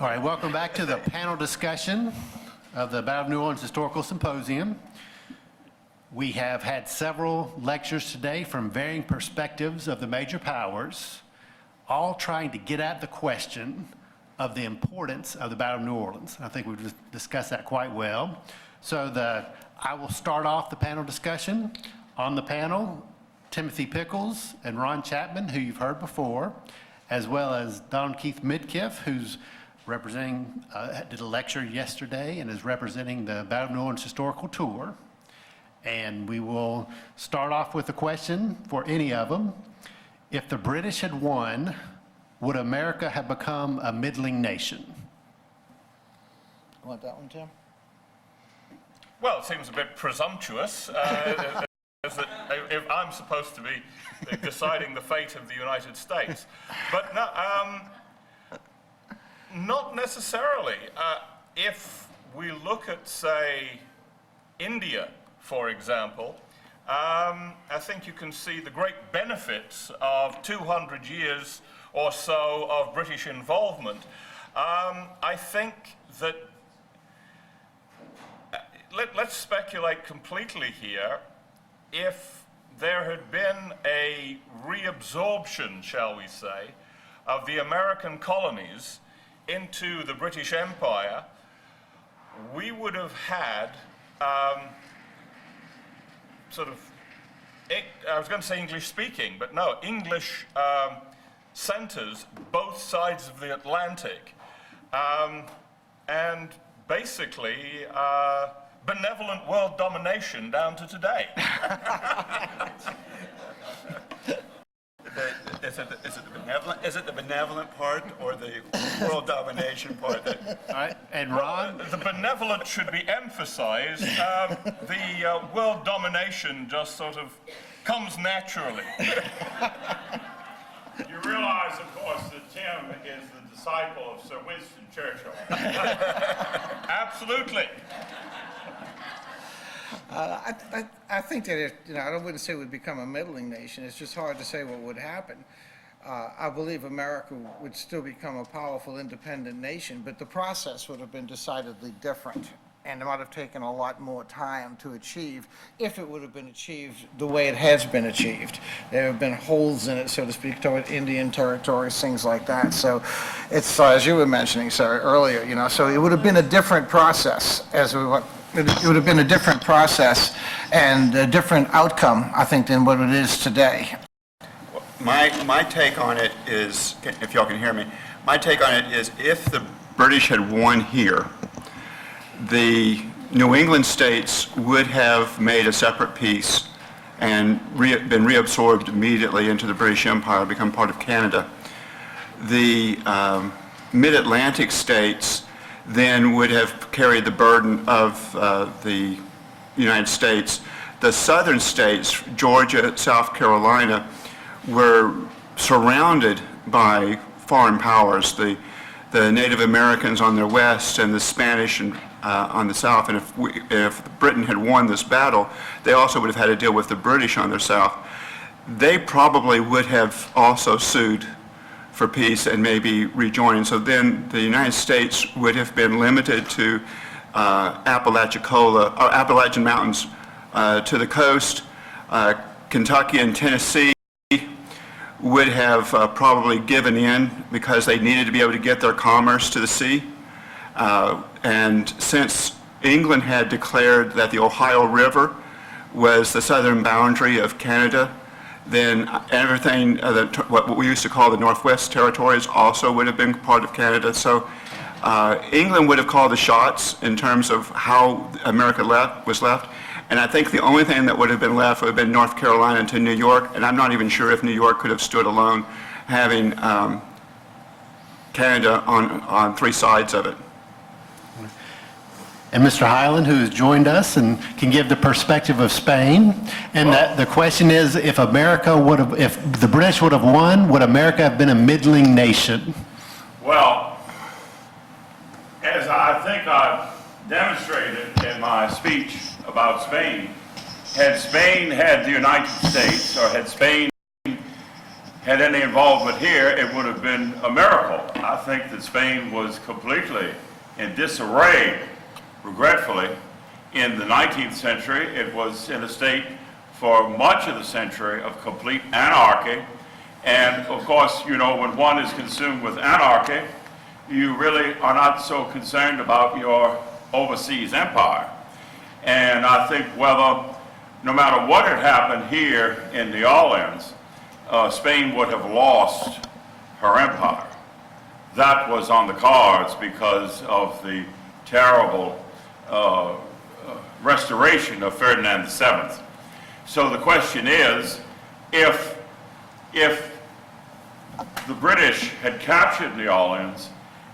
All right, welcome back to the panel discussion of the Battle of New Orleans Historical Symposium. We have had several lectures today from varying perspectives of the major powers, all trying to get at the question of the importance of the Battle of New Orleans. I think we've discussed that quite well. So I will start off the panel discussion. On the panel, Timothy Pickles and Ron Chapman, who you've heard before, as well as Don Keith Midkiff, who's representing, did a lecture yesterday and is representing the Battle of New Orleans Historical Tour. And we will start off with a question for any of them. If the British had won, would America have become a middling nation? You want that one, Tim? Well, it seems a bit presumptuous. If I'm supposed to be deciding the fate of the United States. But no, not necessarily. If we look at, say, India, for example, I think you can see the great benefits of 200 years or so of British involvement. I think that, let's speculate completely here, if there had been a reabsorption, shall we say, of the American colonies into the British Empire, we would have had sort of, I was going to say English speaking, but no, English centers both sides of the Atlantic. And basically, benevolent world domination down to today. Is it the benevolent part or the world domination part? All right, and Ron? The benevolent should be emphasized. The world domination just sort of comes naturally. You realize, of course, that Tim is the disciple of Sir Winston Churchill. Absolutely. I think that I wouldn't say we'd become a middling nation. It's just hard to say what would happen. I believe America would still become a powerful, independent nation, but the process would have been decidedly different, and it might have taken a lot more time to achieve if it would have been achieved the way it has been achieved. There have been holes in it, so to speak, toward Indian territories, things like that. So it's, as you were mentioning, sir, earlier, so it would have been a different process it would have been a different process and a different outcome, I think, than what it is today. My take on it is, if y'all can hear me, my take on it is if the British had won here, the New England states would have made a separate piece and been reabsorbed immediately into the British Empire, become part of Canada. The mid-Atlantic states then would have carried the burden of the United States. The southern states, Georgia, South Carolina, were surrounded by foreign powers, the Native Americans on their west and the Spanish on the south. And if Britain had won this battle, they also would have had to deal with the British on their south. They probably would have also sued for peace and maybe rejoin. So then the United States would have been limited to Appalachian Mountains to the coast. Kentucky and Tennessee would have probably given in because they needed to be able to get their commerce to the sea. And since England had declared that the Ohio River was the southern boundary of Canada, then everything, what we used to call the Northwest Territories also would have been part of Canada. So England would have called the shots in terms of how America was left. And I think the only thing that would have been left would have been North Carolina to New York. And I'm not even sure if New York could have stood alone, having Canada on three sides of it. And Mr. Hyland, who has joined us and can give the perspective of Spain. And the question is, if the British would have won, would America have been a middling nation? Well, as I think I've demonstrated in my speech about Spain, had Spain had the United States, or had Spain had any involvement here, it would have been a miracle. I think that Spain was completely in disarray, regretfully, in the 19th century. It was in a state for much of the century of complete anarchy. And of course, you know, when one is consumed with anarchy, you really are not so concerned about your overseas empire. And I think whether, no matter what had happened here in New Orleans, Spain would have lost her empire. That was on the cards because of the terrible restoration of Ferdinand VII. So the question is, if the British had captured New Orleans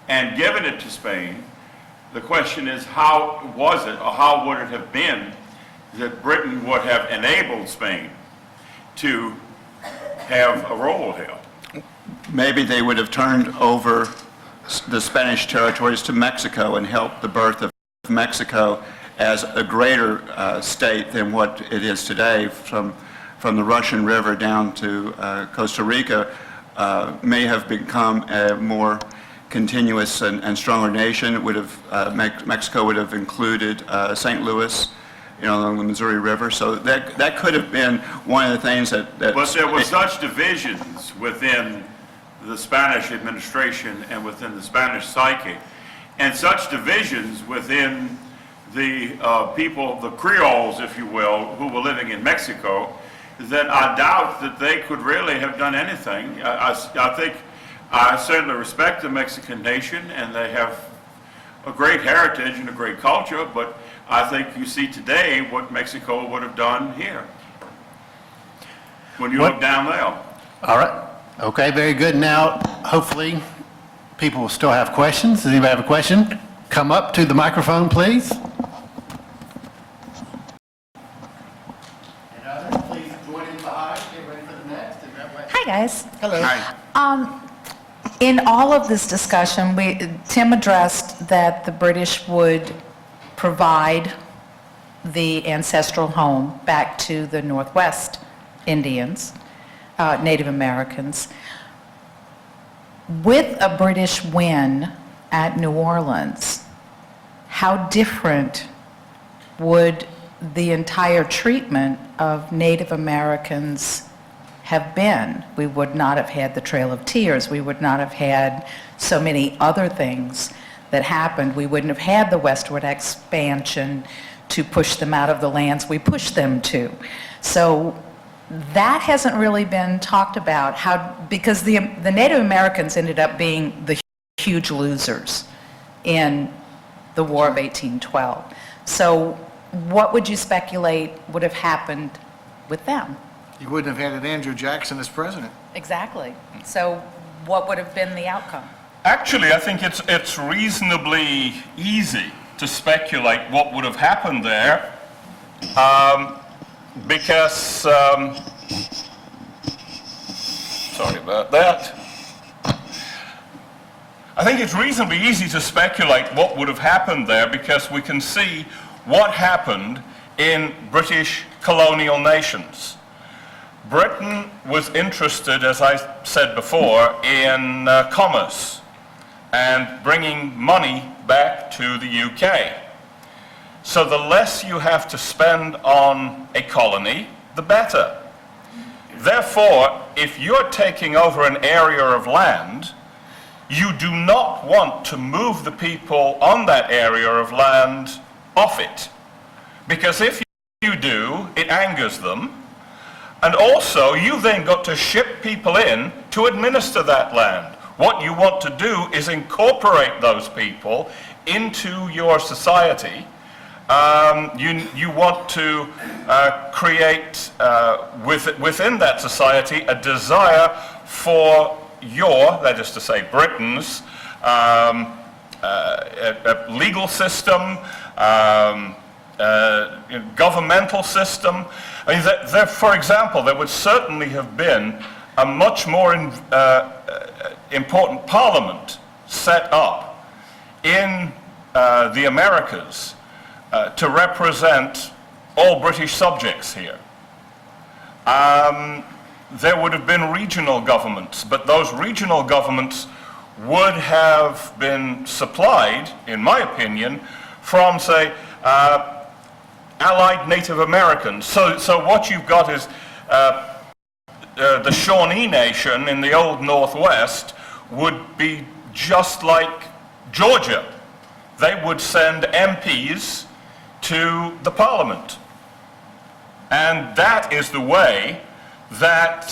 and given it to Spain, the question is, how was it, or how would it have been that Britain would have enabled Spain to have a role here? Maybe they would have turned over the Spanish territories to Mexico and helped the birth of Mexico as a greater state than what it is today, from the Russian River down to Costa Rica, may have become a more continuous and stronger nation. It would have, Mexico would have included St. Louis, you know, along the Missouri River. So that could have been one of the things that But there were such divisions within the Spanish administration and within the Spanish psyche, and such divisions within the people, the Creoles, if you will, who were living in Mexico, that I doubt that they could really have done anything. I think I certainly respect the Mexican nation, and they have a great heritage and a great culture, but I think you see today what Mexico would have done here when you look down there. All right. Okay, very good. Now, hopefully, people will still have questions. Does anybody have a question? Come up to the microphone, please. And others, please join in behind. Get ready for the next. And that way. Hi, guys. Hello. Hi. In all of this discussion, Tim addressed that the British would provide the ancestral home back to the Northwest Indians, Native Americans. With a British win at New Orleans, how different would the entire treatment of Native Americans have been? We would not have had the Trail of Tears. We would not have had so many other things that happened. We wouldn't have had the westward expansion to push them out of the lands we pushed them to. So that hasn't really been talked about, because the Native Americans ended up being the huge losers in the War of 1812. So what would you speculate would have happened with them? You wouldn't have had an Andrew Jackson as president. Exactly. So what would have been the outcome? Actually, I think it's reasonably easy to speculate what would have happened there, because, sorry about that. I think it's reasonably easy to speculate what would have happened there, because we can see what happened in British colonial nations. Britain was interested, as I said before, in commerce and bringing money back to the UK. So the less you have to spend on a colony, the better. Therefore, if you're taking over an area of land, you do not want to move the people on that area of land off it. Because if you do, it angers them. And also, you then got to ship people in to administer that land. What you want to do is incorporate those people into your society. You want to create within that society a desire for your, that is to say Britain's, legal system, governmental system. I mean, for example, there would certainly have been a much more important parliament set up in the Americas to represent all British subjects here. there would have been regional governments, but those regional governments would have been supplied, in my opinion, from, say, allied Native Americans. So what you've got is the Shawnee Nation in the old Northwest would be just like Georgia. They would send MPs to the Parliament. And that is the way that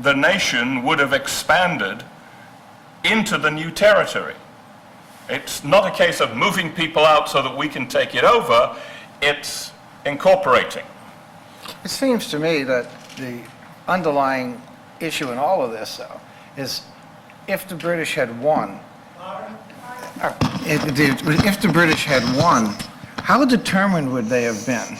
the nation would have expanded into the new territory. It's not a case of moving people out so that we can take it over, it's incorporating. It seems to me that the underlying issue in all of this, though, is if the British had won, if the British had won, how determined would they have been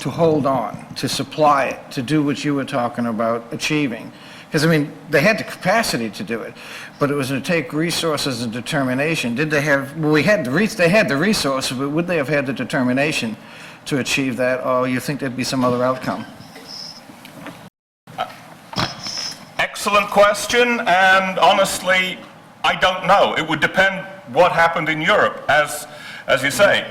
to hold on, to supply it, to do what you were talking about achieving? Because, I mean, they had the capacity to do it, but it was going to take resources and determination. Did they have, well, they had the resources, but would they have had the determination to achieve that, or you think there'd be some other outcome? Excellent question, and honestly, I don't know. It would depend what happened in Europe. As you say,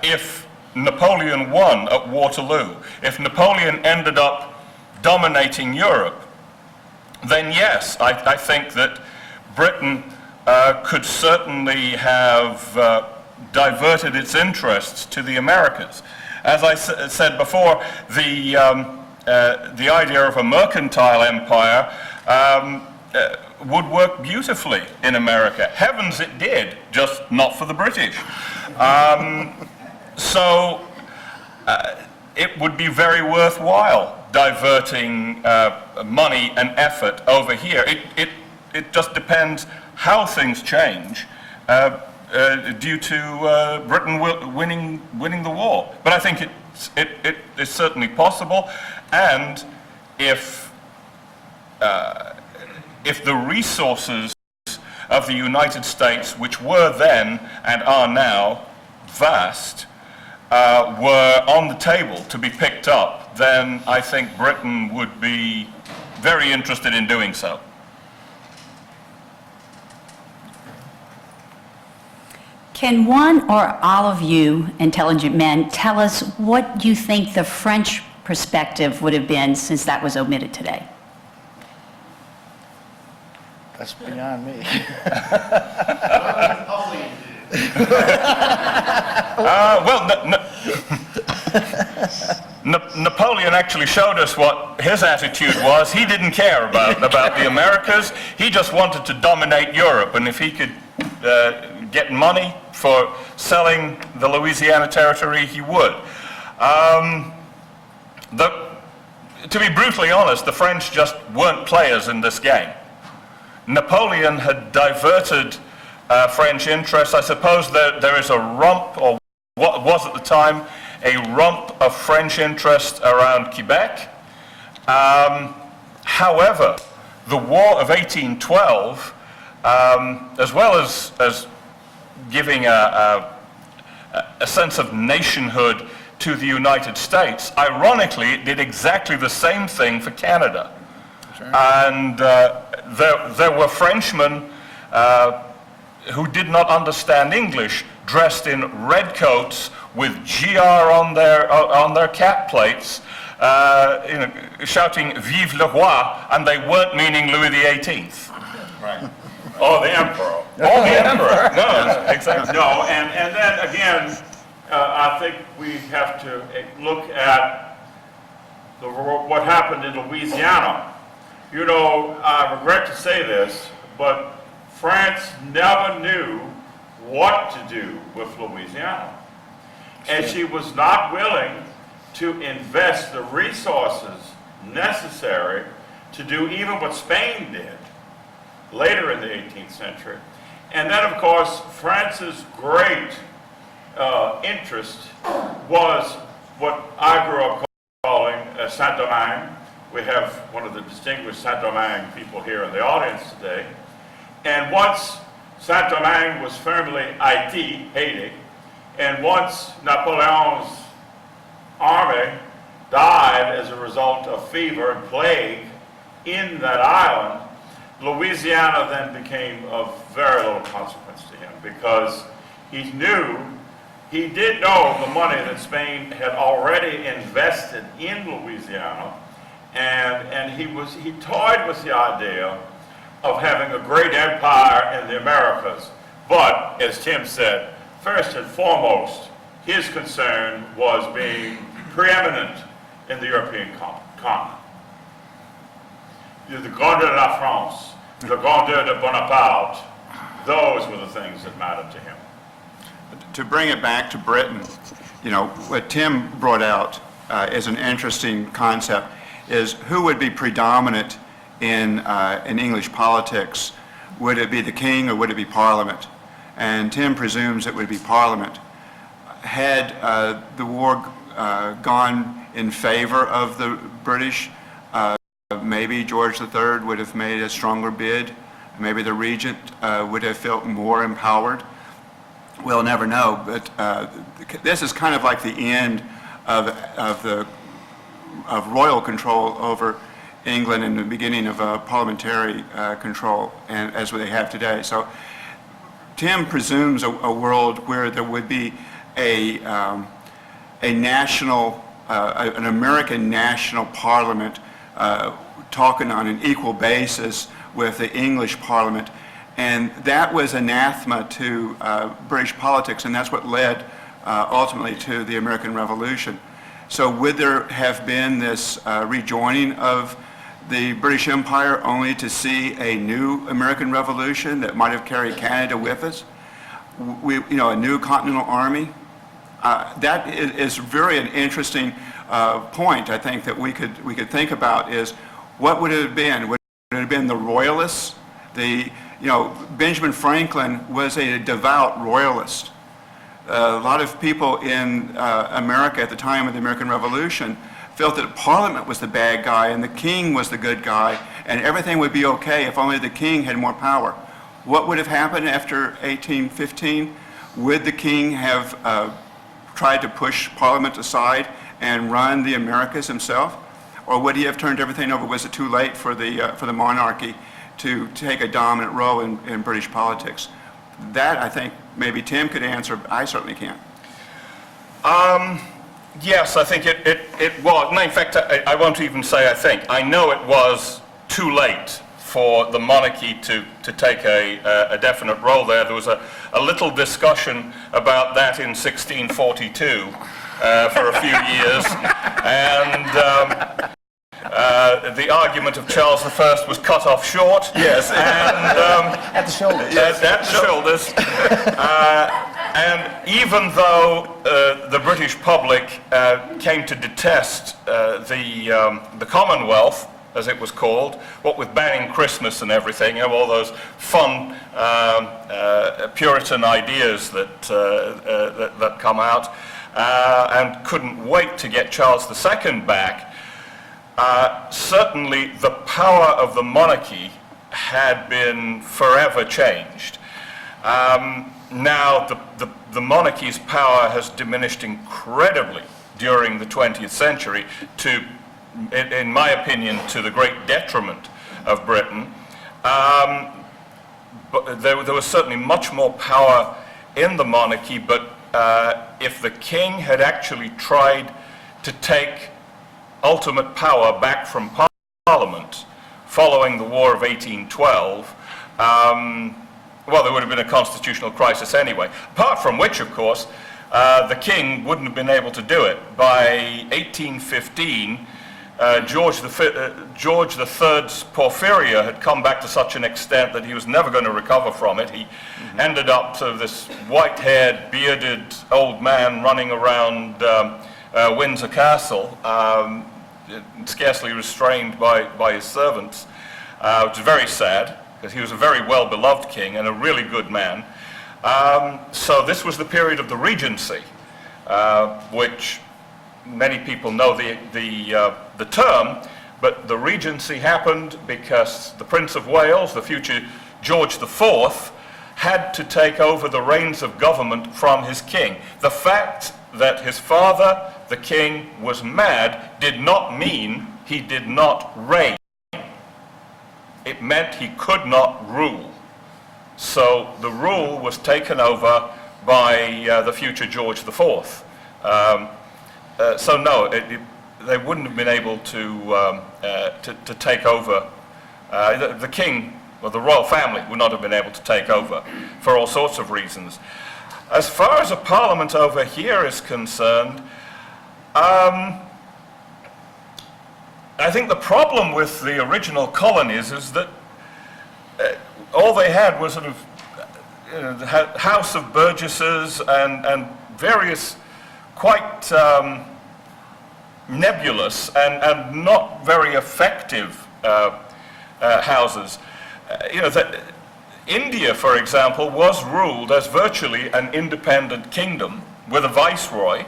if Napoleon won at Waterloo, if Napoleon ended up dominating Europe, then yes, I think that Britain could certainly have diverted its interests to the Americas. As I said before, the idea of a mercantile empire would work beautifully in America. Heavens, it did, just not for the British. So it would be very worthwhile diverting money and effort over here. It just depends how things change due to Britain winning the war. But I think it is certainly possible, and if the resources of the United States, which were then and are now vast, were on the table to be picked up, then I think Britain would be very interested in doing so. Can one or all of you intelligent men tell us what you think the French perspective would have been, since that was omitted today? That's beyond me. Napoleon actually showed us what his attitude was. He didn't care about the Americas. He just wanted to dominate Europe, and if he could get money for selling the Louisiana Territory, he would. To be brutally honest, the French just weren't players in this game. Napoleon had diverted French interests. I suppose there is a rump, or what was at the time, a rump of French interest around Quebec. However, the War of 1812, as well as giving a sense of nationhood to the United States, ironically, it did exactly the same thing for Canada. Sure. And there were Frenchmen who did not understand English, dressed in red coats with GR on their cap plates, shouting "Vive le Roi," and they weren't meaning Louis XVIII. Right. Or the emperor. Or the emperor. No, exactly. No, and then again, I think we have to look at what happened in Louisiana. You know, I regret to say this, but France never knew what to do with Louisiana. And she was not willing to invest the resources necessary to do even what Spain did later in the 18th century. And then, of course, France's great interest was what I grew up calling Saint-Domingue. We have one of the distinguished Saint-Domingue people here in the audience today. And once Saint-Domingue was firmly Haiti, and once Napoleon's army died as a result of fever and plague in that island, Louisiana then became of very little consequence to him because he did know the money that Spain had already invested in Louisiana, and he toyed with the idea of having a great empire in the Americas. But, as Tim said, first and foremost, his concern was being preeminent in the European continent. The grandeur de la France, the grandeur de Bonaparte, those were the things that mattered to him. To bring it back to Britain, you know, what Tim brought out as an interesting concept is who would be predominant in English politics. Would it be the king or would it be Parliament? And Tim presumes it would be Parliament. Had the war gone in favor of the British, maybe George III would have made a stronger bid. Maybe the regent would have felt more empowered. We'll never know, but this is kind of like the end of royal control over England and the beginning of parliamentary control, and as they have today. So Tim presumes a world where there would be a national, an American national parliament talking on an equal basis with the English parliament. And that was anathema to British politics, and that's what led ultimately to the American Revolution. So would there have been this rejoining of the British Empire only to see a new American Revolution that might have carried Canada with us? A new Continental Army? That is very an interesting point, I think, that we could think about is what would it have been? Would it have been the Royalists? Benjamin Franklin was a devout royalist. A lot of people in America at the time of the American Revolution felt that Parliament was the bad guy and the king was the good guy, and everything would be okay if only the king had more power. What would have happened after 1815? Would the king have tried to push Parliament aside and run the Americas himself? Or would he have turned everything over? Was it too late for the monarchy to take a dominant role in British politics? That, I think, maybe Tim could answer, but I certainly can't. Yes, I think it was. No, in fact, I won't even say I think. I know it was too late for the monarchy to take a definite role there. There was a little discussion about that in 1642 for a few years, and the argument of Charles I was cut off short. Yes. And, at the shoulders. At the shoulders. And even though the British public came to detest the Commonwealth, as it was called, what with banning Christmas and everything, all those fun Puritan ideas that come out, and couldn't wait to get Charles II back, certainly the power of the monarchy had been forever changed. Now the monarchy's power has diminished incredibly during the 20th century to, in my opinion, to the great detriment of Britain. But there was certainly much more power in the monarchy, but if the king had actually tried to take ultimate power back from Parliament following the War of 1812, well, there would have been a constitutional crisis anyway. Apart from which, of course, the king wouldn't have been able to do it. By 1815, George III's porphyria had come back to such an extent that he was never going to recover from it. He ended up sort of this white-haired, bearded old man running around Windsor Castle, scarcely restrained by his servants, which is very sad, because he was a very well-beloved king and a really good man. So this was the period of the Regency, which many people know the term, but the Regency happened because the Prince of Wales, the future George IV, had to take over the reins of government from his king. The fact that his father, the king, was mad did not mean he did not reign. it meant he could not rule. So the rule was taken over by the future George IV. So no, they wouldn't have been able to take over. The king or the royal family would not have been able to take over for all sorts of reasons. As far as a parliament over here is concerned, I think the problem with the original colonies is that all they had was sort of the House of Burgesses and various quite nebulous and not very effective houses. India, for example, was ruled as virtually an independent kingdom with a viceroy,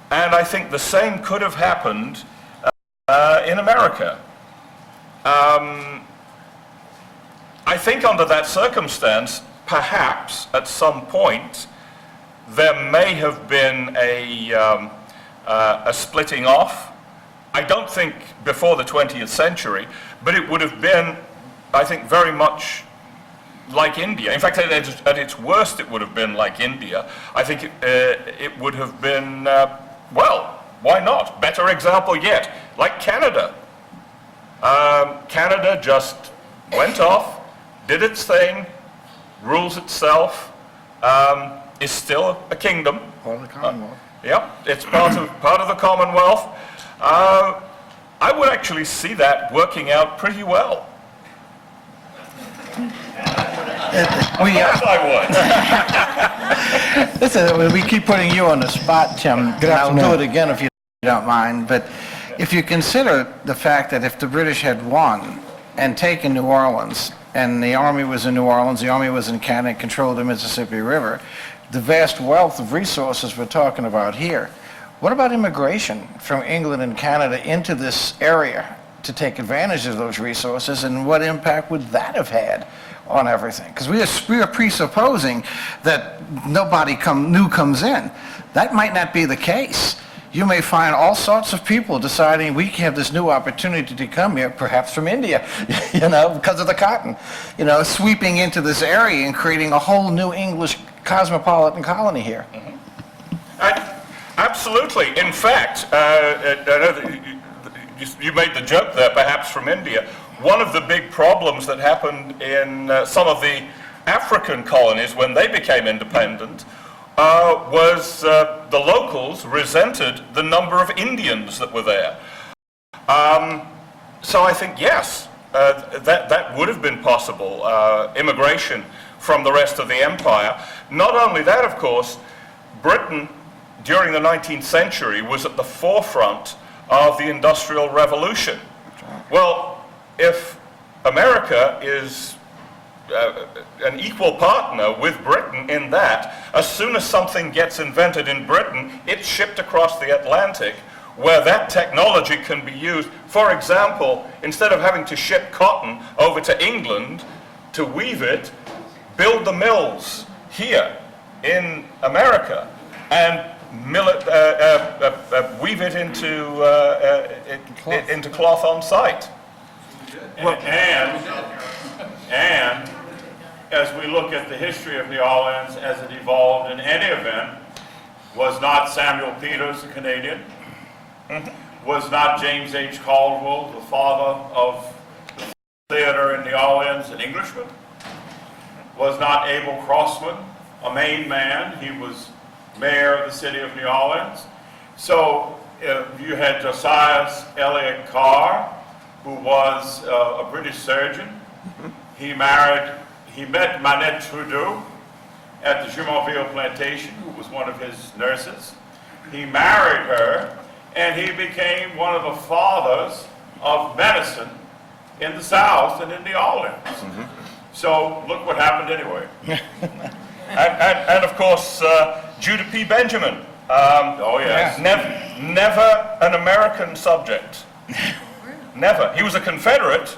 and I think the same could have happened in America. I think under that circumstance, perhaps at some point, there may have been a splitting off. I don't think before the 20th century, but it would have been, I think, very much like India. In fact, at its worst, it would have been like India. I think it would have been, well, why not? Better example yet, like Canada. Canada just went off, did its thing, rules itself, is still a kingdom. Part of the Commonwealth. Yep, it's part of the Commonwealth. I would actually see that working out pretty well. Yes, I would. Listen, we keep putting you on the spot, Tim, and I'll do it again if you don't mind, but if you consider the fact that if the British had won and taken New Orleans, and the Army was in New Orleans, the Army was in Canada, controlled the Mississippi River, the vast wealth of resources we're talking about here, what about immigration from England and Canada into this area to take advantage of those resources, and what impact would that have had on everything? Because we are presupposing that nobody new comes in. That might not be the case. You may find all sorts of people deciding we have this new opportunity to come here, perhaps from India, because of the cotton, sweeping into this area and creating a whole new English cosmopolitan colony here. Absolutely. In fact, I know that you made the joke there, perhaps from India. One of the big problems that happened in some of the African colonies when they became independent was the locals resented the number of Indians that were there. So I think, yes, that would have been possible, immigration from the rest of the empire. Not only that, of course, Britain during the 19th century was at the forefront of the Industrial Revolution. Well, if America is an equal partner with Britain in that, as soon as something gets invented in Britain, it's shipped across the Atlantic where that technology can be used. For example, instead of having to ship cotton over to England to weave it, build the mills here in America and weave it into cloth on site. And as we look at the history of New Orleans as it evolved in any event, was not Samuel Peters a Canadian? Was not James H. Caldwell, the father of the theater in New Orleans, an Englishman? Was not Abel Crossman a Maine man? He was mayor of the city of New Orleans. So you had Josiah Eliot Carr, who was a British surgeon. He met Manette Trudeau at the Jumonville plantation, who was one of his nurses. He married her, and he became one of the fathers of medicine in the South and in New Orleans. So look what happened anyway. and of course, Judah P. Benjamin. Oh yes. Never an American subject. Never. He was a Confederate,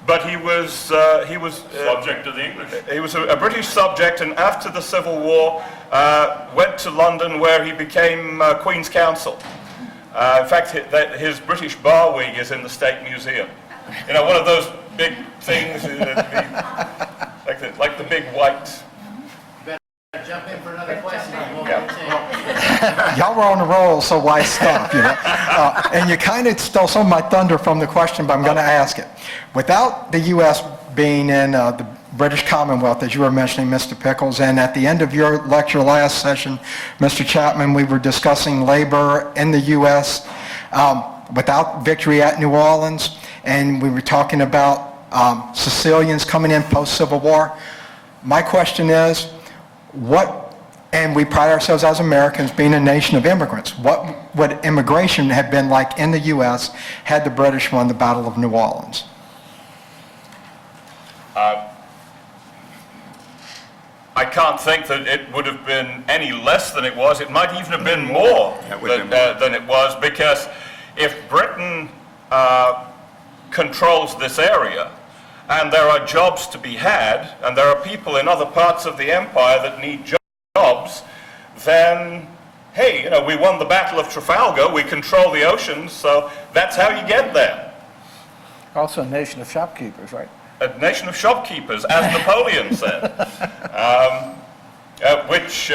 but he was Subject to the English. He was a British subject, and after the Civil War, went to London where he became Queen's Counsel. In fact, his British bar wig is in the State Museum. One of those big things, like the big white. Jump in for another question. We'll get a chance. Y'all were on the roll, so why stop, you know? And you kind of stole some of my thunder from the question, but I'm going to ask it. Without the U.S. being in the British Commonwealth, as you were mentioning, Mr. Pickles, and at the end of your lecture last session, Mr. Chapman, we were discussing labor in the U.S. Without victory at New Orleans, and we were talking about Sicilians coming in post-Civil War. My question is, and we pride ourselves as Americans being a nation of immigrants. What would immigration have been like in the U.S. had the British won the Battle of New Orleans? I can't think that it would have been any less than it was. It might even have been more than it was, because if Britain controls this area, and there are jobs to be had, and there are people in other parts of the empire that need jobs, then, hey, you know, we won the Battle of Trafalgar, we control the oceans, so that's how you get there. Also a nation of shopkeepers, right? A nation of shopkeepers, as Napoleon said. Which,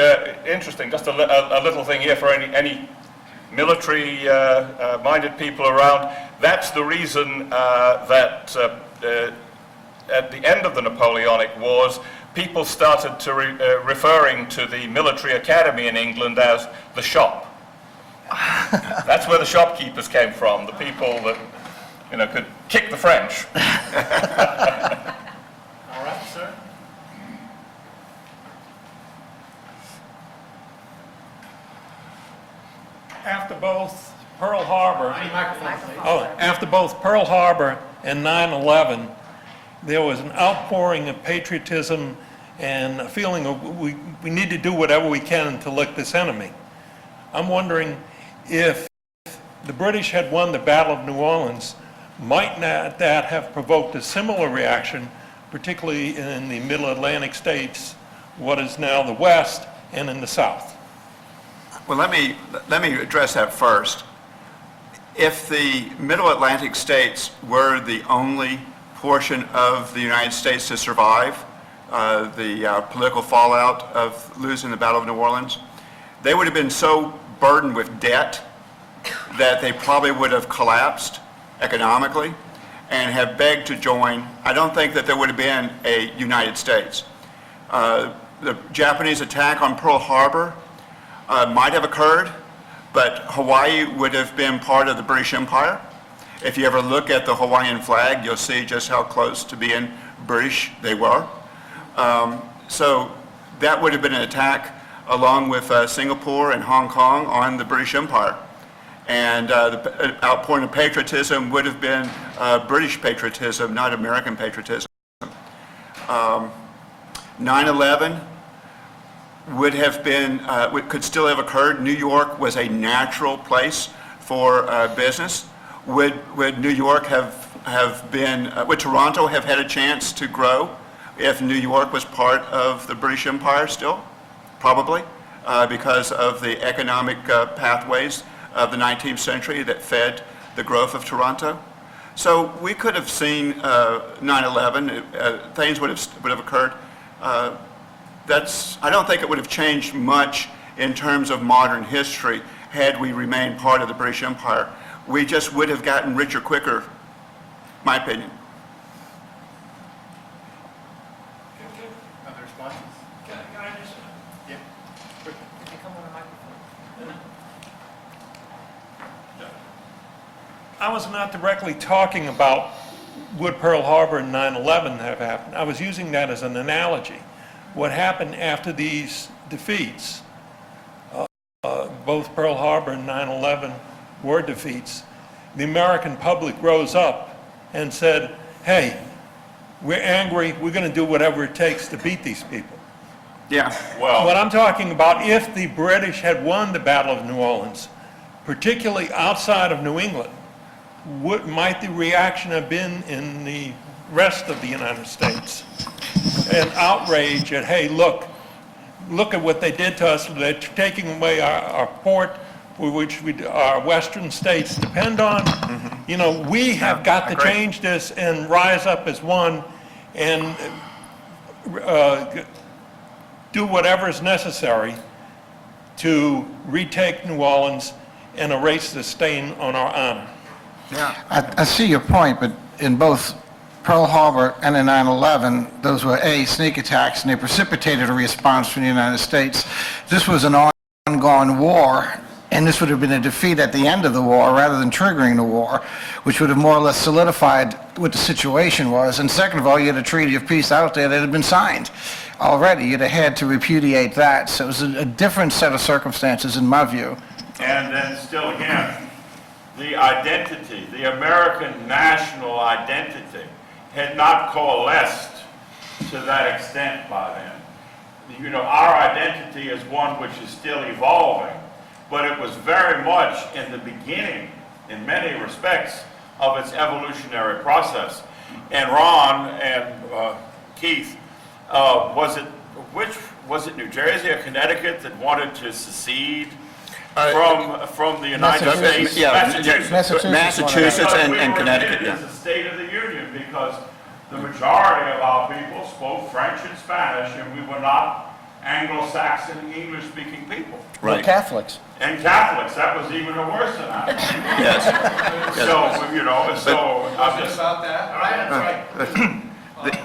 interesting, just a little thing here for any military-minded people around. That's the reason that at the end of the Napoleonic Wars, people started to referring to the military academy in England as the shop. That's where the shopkeepers came from, the people that, you know, could kick the French. All right, sir. After both Pearl Harbor, Microphone, please. after both Pearl Harbor and 9/11, there was an outpouring of patriotism and a feeling of we need to do whatever we can to lick this enemy. I'm wondering if the British had won the Battle of New Orleans, might not that have provoked a similar reaction, particularly in the Middle Atlantic states, what is now the West, and in the South? Well, let me address that first. If the Middle Atlantic states were the only portion of the United States to survive the political fallout of losing the Battle of New Orleans, they would have been so burdened with debt that they probably would have collapsed economically and have begged to join. I don't think that there would have been a United States. The Japanese attack on Pearl Harbor might have occurred, but Hawaii would have been part of the British Empire. If you ever look at the Hawaiian flag, you'll see just how close to being British they were. So that would have been an attack along with Singapore and Hong Kong on the British Empire. And the outpouring of patriotism would have been British patriotism, not American patriotism. 9/11 would have been, could still have occurred. New York was a natural place for business. Would New York have been, would Toronto have had a chance to grow if New York was part of the British Empire still? Probably, because of the economic pathways of the 19th century that fed the growth of Toronto. So we could have seen 9/11, things would have occurred. I don't think it would have changed much in terms of modern history had we remained part of the British Empire. We just would have gotten richer quicker, my opinion. Other responses? Can I just... Yeah. I was not directly talking about would Pearl Harbor and 9/11 have happened. I was using that as an analogy. What happened after these defeats, both Pearl Harbor and 9/11 were defeats, the American public rose up and said, hey, we're angry, we're going to do whatever it takes to beat these people. Yeah. Well, What I'm talking about, if the British had won the Battle of New Orleans, particularly outside of New England, what might the reaction have been in the rest of the United States? An outrage at, hey, look at what they did to us. They're taking away our port. which our western states depend on. You know, we have got to agree. change this and rise up as one and do whatever is necessary to retake New Orleans and erase the stain on our honor. I see your point, but in both Pearl Harbor and in 9/11, those were sneak attacks, and they precipitated a response from the United States. This was an ongoing war, and this would have been a defeat at the end of the war rather than triggering the war, which would have more or less solidified what the situation was. And second of all, you had a treaty of peace out there that had been signed already. You'd have had to repudiate that. So it was a different set of circumstances in my view. And then still again, the identity, the American national identity had not coalesced to that extent by then. You know, our identity is one which is still evolving, but it was very much in the beginning, in many respects, of its evolutionary process. And Ron and Keith, was it New Jersey or Connecticut that wanted to secede from the United States? Yeah, Massachusetts. Massachusetts Because and we were Connecticut, admitted yeah. as a State of the Union because the majority of our people spoke French and Spanish, and we were not Anglo-Saxon, English-speaking people. Right. Catholics. And Catholics, that was even worse than that. Yes. So, you know, so I'm just...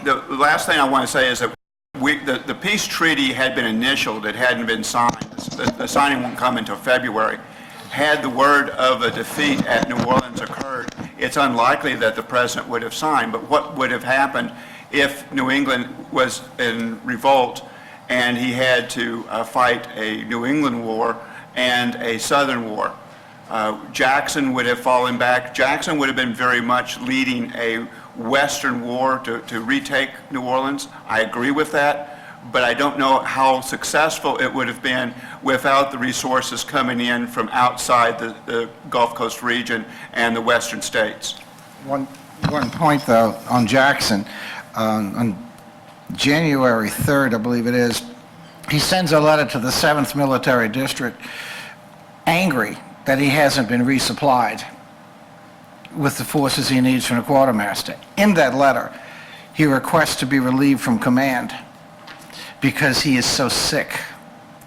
The last thing I want to say is that the peace treaty had been initialed, it hadn't been signed. The signing won't come until February. Had the word of a defeat at New Orleans occurred, it's unlikely that the president would have signed. But what would have happened if New England was in revolt and he had to fight a New England war and a Southern war? Jackson would have fallen back. Jackson would have been very much leading a Western war to retake New Orleans. I agree with that, but I don't know how successful it would have been without the resources coming in from outside the Gulf Coast region and the western states. One point, though, on Jackson. On January 3rd, I believe it is, he sends a letter to the 7th Military District angry that he hasn't been resupplied with the forces he needs from the quartermaster. In that letter, he requests to be relieved from command because he is so sick,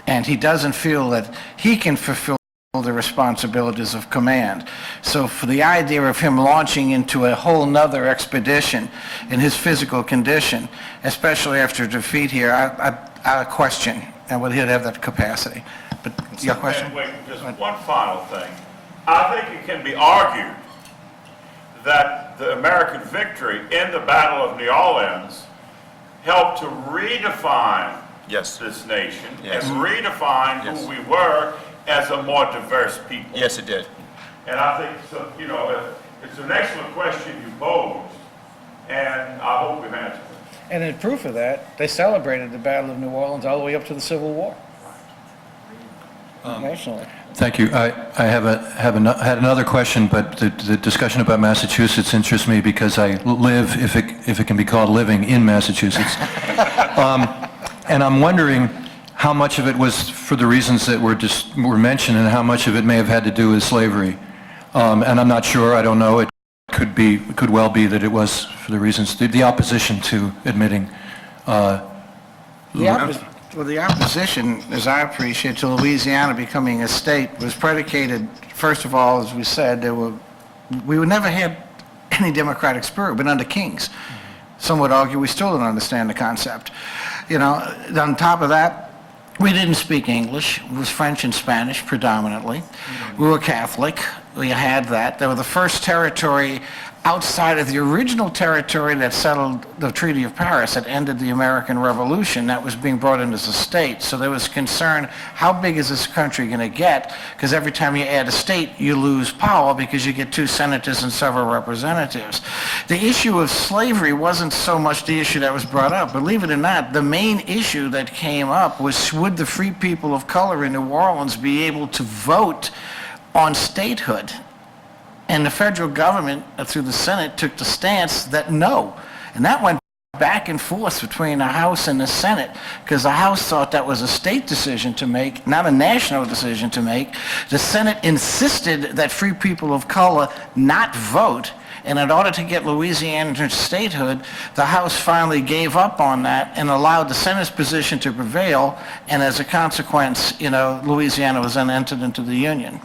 and he doesn't feel that he can fulfill the responsibilities of command. So for the idea of him launching into a whole nother expedition in his physical condition, especially after defeat here, I question and whether he'd have that capacity. But your question? And wait, just one final thing. I think it can be argued that the American victory in the Battle of New Orleans helped to redefine Yes. this nation Yes. and redefine Yes. who we were as a more diverse people. Yes, it did. And I think, so, you know, it's an excellent question you posed, and I hope we've answered it. And in proof of that, they celebrated the Battle of New Orleans all the way up to the Civil War. Nationally. Thank you. I had another question, but the discussion about Massachusetts interests me because I live, if it can be called living, in Massachusetts. And I'm wondering how much of it was for the reasons that were mentioned and how much of it may have had to do with slavery. And I'm not sure, I don't know. It could well be that it was for the reasons, the opposition to admitting. The opposition, as I appreciate, to Louisiana becoming a state was predicated, first of all, as we said, we would never had any democratic spirit, but under kings. Some would argue we still don't understand the concept. You know, on top of that, we didn't speak English. It was French and Spanish predominantly. We were Catholic. We had that. They were the first territory outside of the original territory that settled the Treaty of Paris that ended the American Revolution that was being brought in as a state. So there was concern, how big is this country going to get? Because every time you add a state, you lose power because you get 2 senators and several representatives. The issue of slavery wasn't so much the issue that was brought up. Believe it or not, the main issue that came up was, would the free people of color in New Orleans be able to vote on statehood? And the federal government, through the Senate, took the stance that no. And that went back and forth between the House and the Senate, because the House thought that was a state decision to make, not a national decision to make. The Senate insisted that free people of color not vote, and in order to get Louisiana to statehood, the House finally gave up on that and allowed the Senate's position to prevail, and as a consequence, Louisiana was then entered into the Union.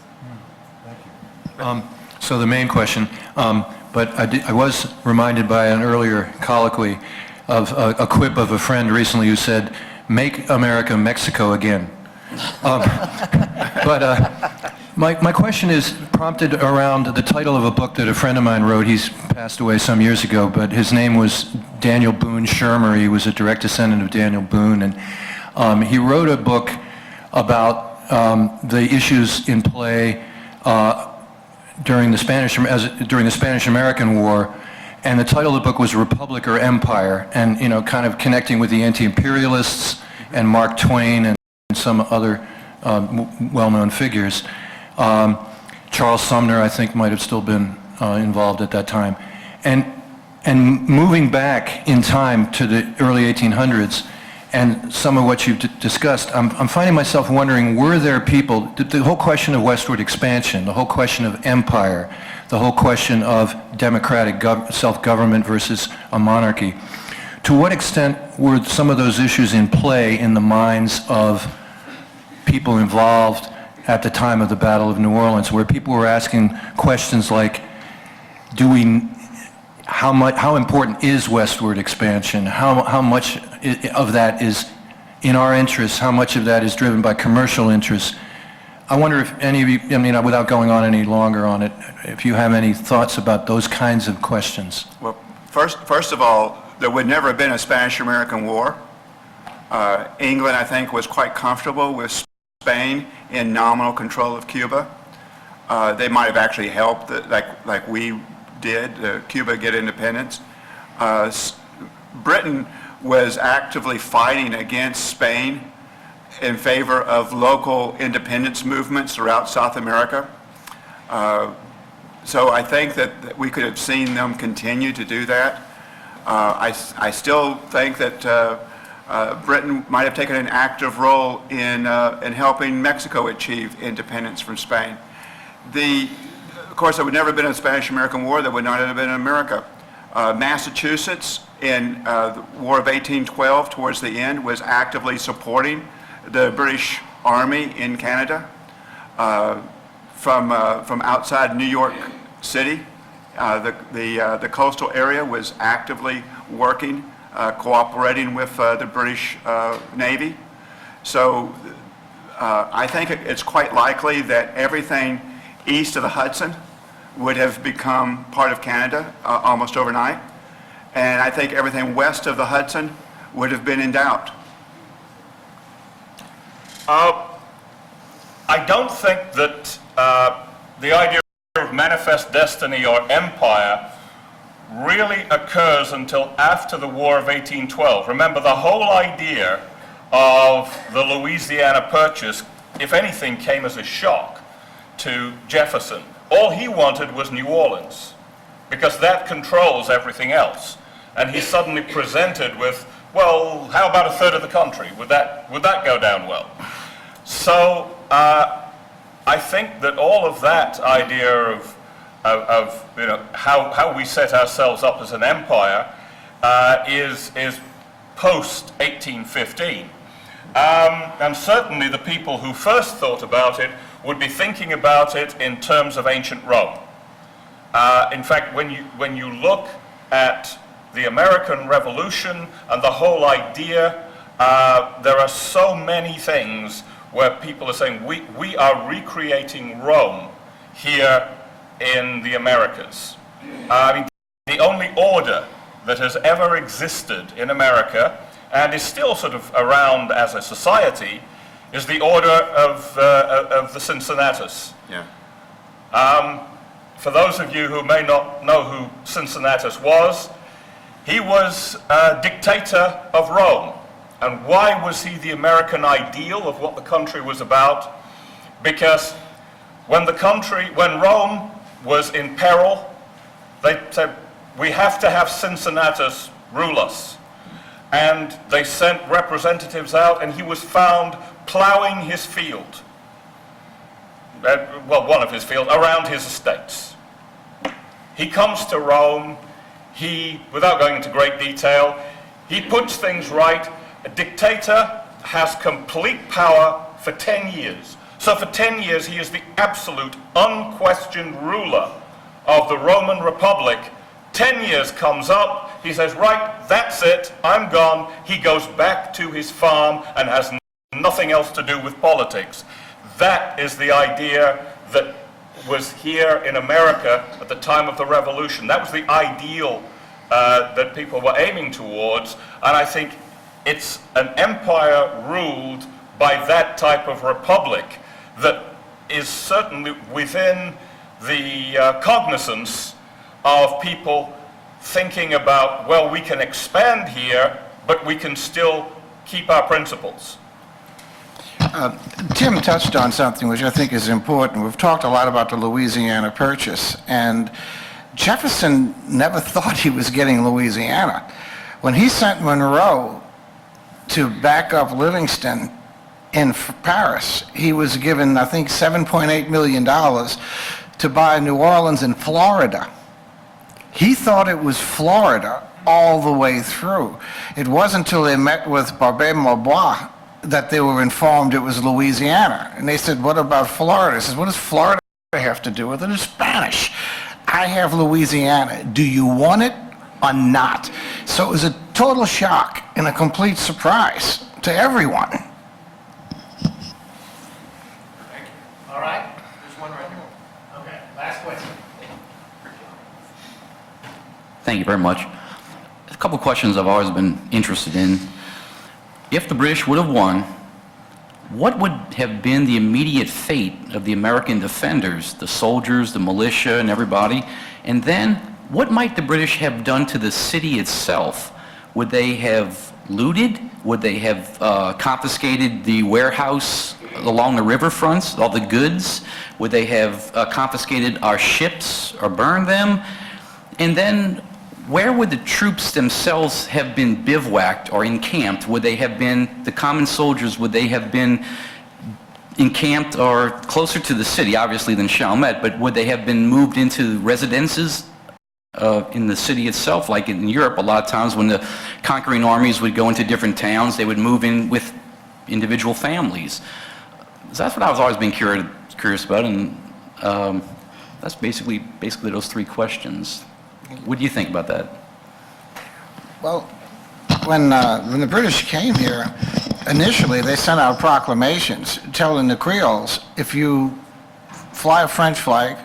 So the main question, but I was reminded by an earlier colloquy of a quip of a friend recently who said, "Make America Mexico again." But my question is prompted around the title of a book that a friend of mine wrote. He's passed away some years ago, but his name was Daniel Boone Shermer. He was a direct descendant of Daniel Boone, and he wrote a book about the issues in play during the Spanish-American War, and the title of the book was Republic or Empire, and kind of connecting with the anti-imperialists and Mark Twain and some other well-known figures. Charles Sumner, I think, might have still been involved at that time, and moving back in time to the early 1800s. And some of what you've discussed, I'm finding myself wondering, were there people, the whole question of westward expansion, the whole question of empire, the whole question of democratic self-government versus a monarchy, to what extent were some of those issues in play in the minds of people involved at the time of the Battle of New Orleans, where people were asking questions like, how important is westward expansion? How much of that is in our interests? How much of that is driven by commercial interests? I wonder if any of you, without going on any longer on it, if you have any thoughts about those kinds of questions. Well, first of all, there would never have been a Spanish-American War. England, I think, was quite comfortable with Spain in nominal control of Cuba. They might have actually helped, like we did, Cuba get independence. Britain was actively fighting against Spain in favor of local independence movements throughout South America. So I think that we could have seen them continue to do that. I still think that Britain might have taken an active role in helping Mexico achieve independence from Spain. Of course, there would never have been a Spanish-American War. There would not have been America. Massachusetts, in the War of 1812, towards the end, was actively supporting the British Army in Canada from outside New York City. The coastal area was actively working, cooperating with the British Navy. So I think it's quite likely that everything east of the Hudson would have become part of Canada almost overnight. And I think everything west of the Hudson would have been in doubt. I don't think that the idea of manifest destiny or empire really occurs until after the War of 1812. Remember, the whole idea of the Louisiana Purchase, if anything, came as a shock to Jefferson. All he wanted was New Orleans, because that controls everything else. And he's suddenly presented with, well, how about a third of the country? Would that go down well? So I think that all of that idea of how we set ourselves up as an empire is post 1815. And certainly the people who first thought about it would be thinking about it in terms of ancient Rome. In fact, when you look at the American Revolution and the whole idea, there are so many things where people are saying, we are recreating Rome here in the Americas. The only order that has ever existed in America, and is still sort of around as a society, is the order of the Cincinnatus. Yeah. For those of you who may not know who Cincinnatus was, he was a dictator of Rome. And why was he the American ideal of what the country was about? Because when Rome was in peril, they said, we have to have Cincinnatus rule us. and they sent representatives out, and he was found plowing his field. Well, one of his fields, around his estates. He comes to Rome. He, without going into great detail, he puts things right. A dictator has complete power for 10 years. So for 10 years, he is the absolute, unquestioned ruler of the Roman Republic. 10 years comes up, he says, right, that's it, I'm gone. He goes back to his farm and has nothing else to do with politics. That is the idea that was here in America at the time of the Revolution. That was the ideal that people were aiming towards, and I think it's an empire ruled by that type of republic that is certainly within the cognizance of people thinking about, well, we can expand here, but we can still keep our principles. Tim touched on something which I think is important. We've talked a lot about the Louisiana Purchase, and Jefferson never thought he was getting Louisiana. When he sent Monroe to back up Livingston in Paris, he was given, I think, $7.8 million to buy New Orleans in Florida. He thought it was Florida all the way through. It wasn't until they met with Barbé-Marbois that they were informed it was Louisiana. And they said, what about Florida? He says, what does Florida have to do with it? It's Spanish. I have Louisiana. Do you want it or not? So it was a total shock and a complete surprise to everyone. All right, there's one right here. Okay, last question. Thank you very much. A couple of questions I've always been interested in. If the British would have won, what would have been the immediate fate of the American defenders, the soldiers, the militia, and everybody? And then, what might the British have done to the city itself? Would they have looted? Would they have confiscated the warehouse along the riverfronts, all the goods? Would they have confiscated our ships or burned them? And then, where would the troops themselves have been bivouacked or encamped? Would they have been, the common soldiers, would they have been encamped or closer to the city, obviously, than Chalmette, but would they have been moved into residences in the city itself? Like in Europe, a lot of times when the conquering armies would go into different towns, they would move in with individual families. So that's what I was always being curious about, and that's basically those three questions. What do you think about that? Well, when the British came here, initially they sent out proclamations telling the Creoles, if you fly a French flag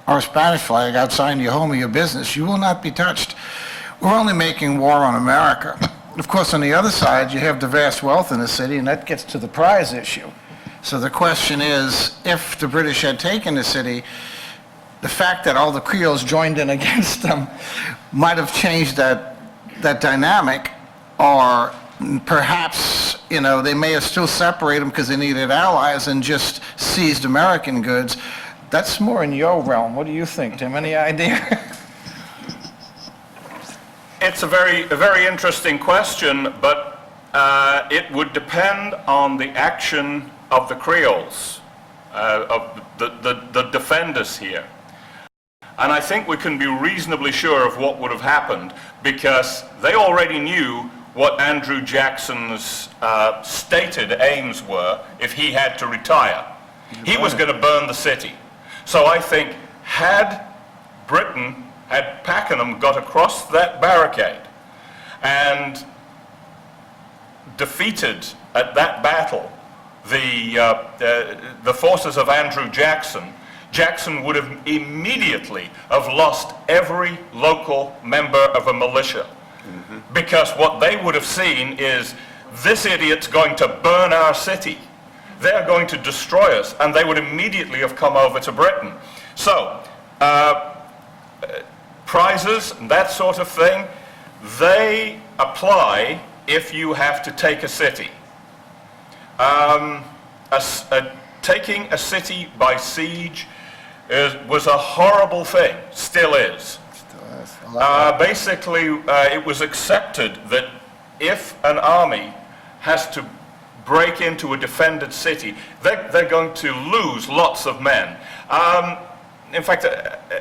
or a Spanish flag outside your home or your business, you will not be touched. We're only making war on America. Of course, on the other side, you have the vast wealth in the city, and that gets to the prize issue. So the question is, if the British had taken the city, the fact that all the Creoles joined in against them might have changed that dynamic, or perhaps, you know, they may have still separated them because they needed allies and just seized American goods. That's more in your realm. What do you think, Tim? Any idea? It's a very interesting question, but it would depend on the action of the Creoles, of the defenders here. And I think we can be reasonably sure of what would have happened, because they already knew what Andrew Jackson's stated aims were if he had to retire. He was going to burn the city. So I think had Pakenham got across that barricade and defeated at that battle the forces of Andrew Jackson, Jackson would have immediately have lost every local member of a militia. Mm-hmm. Because what they would have seen is, this idiot's going to burn our city. They're going to destroy us, and they would immediately have come over to Britain. So, prizes, that sort of thing, they apply if you have to take a city. Taking a city by siege was a horrible thing, still is. Basically, it was accepted that if an army has to break into a defended city, they're going to lose lots of men. In fact,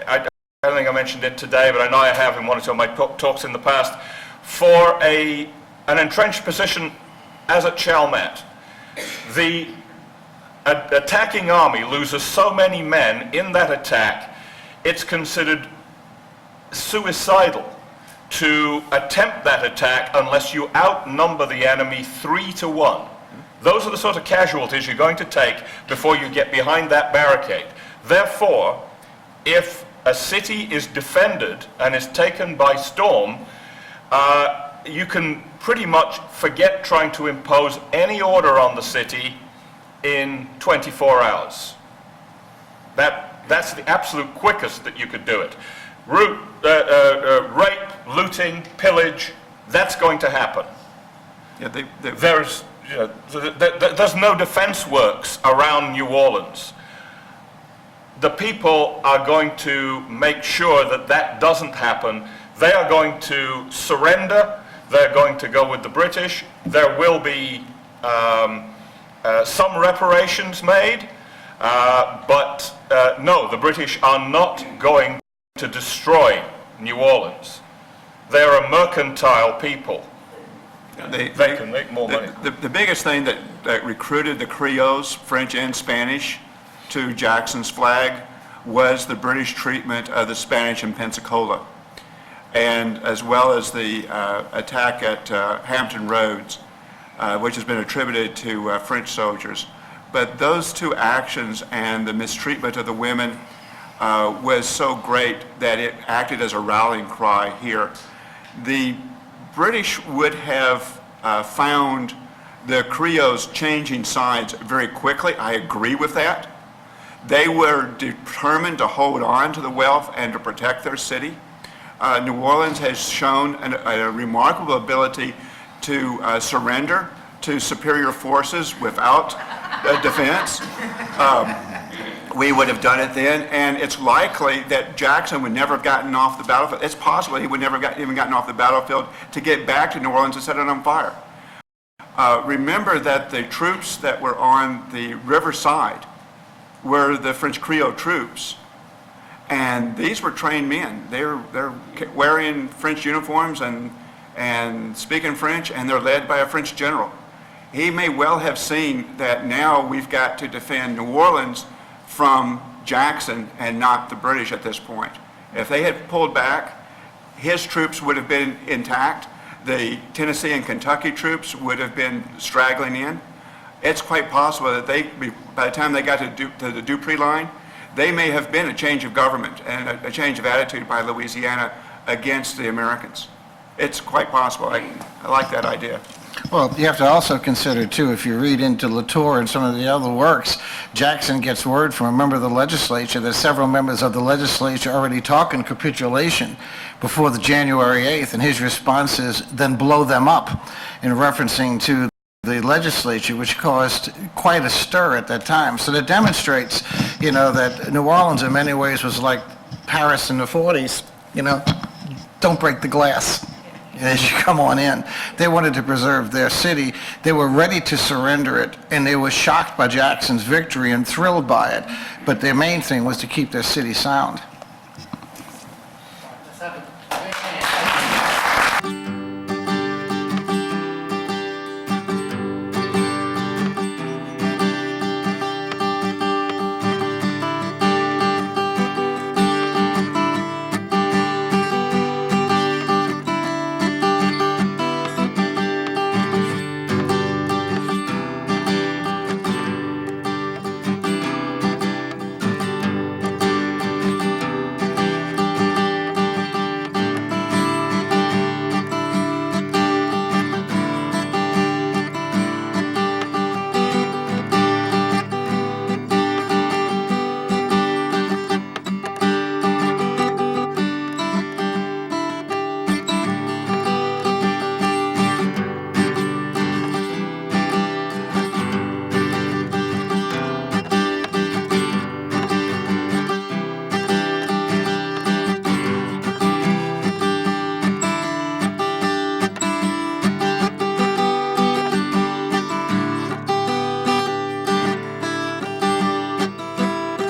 I don't think I mentioned it today, but I know I have in one or two of my talks in the past. For an entrenched position as at Chalmette, the attacking army loses so many men in that attack, it's considered suicidal to attempt that attack unless you outnumber the enemy 3-1. Those are the sort of casualties you're going to take before you get behind that barricade. Therefore, if a city is defended and is taken by storm, you can pretty much forget trying to impose any order on the city in 24 hours. That's the absolute quickest that you could do it. Rape, looting, pillage, that's going to happen. Yeah, There's no defense works around New Orleans. The people are going to make sure that that doesn't happen. They are going to surrender. They're going to go with the British. There will be some reparations made, but no, the British are not going to destroy New Orleans. They're a mercantile people. They can make more money. The biggest thing that recruited the Creoles, French and Spanish, to Jackson's flag was the British treatment of the Spanish in Pensacola, and as well as the attack at Hampton Roads, which has been attributed to French soldiers. But those two actions and the mistreatment of the women was so great that it acted as a rallying cry here. The British would have found the Creoles changing sides very quickly. I agree with that. They were determined to hold on to the wealth and to protect their city. New Orleans has shown a remarkable ability to surrender to superior forces without defense. We would have done it then, and it's likely that Jackson would never have gotten off the battlefield. It's possible he would never have even gotten off the battlefield to get back to New Orleans and set it on fire. Remember that the troops that were on the riverside were the French Creole troops, and these were trained men. They're wearing French uniforms and speaking French, and they're led by a French general. He may well have seen that now we've got to defend New Orleans from Jackson and not the British at this point. If they had pulled back, his troops would have been intact. The Tennessee and Kentucky troops would have been straggling in. It's quite possible that by the time they got to the Dupree line, they may have been a change of government and a change of attitude by Louisiana against the Americans. It's quite possible. I like that idea. Well, you have to also consider, too, if you read into Latour and some of the other works, Jackson gets word from a member of the legislature that several members of the legislature already talking capitulation before the January 8th, and his response is, then blow them up, in referencing to the legislature, which caused quite a stir at that time. So that demonstrates, that New Orleans in many ways was like Paris in the 40s, don't break the glass as you come on in. They wanted to preserve their city. They were ready to surrender it, and they were shocked by Jackson's victory and thrilled by it. But their main thing was to keep their city sound.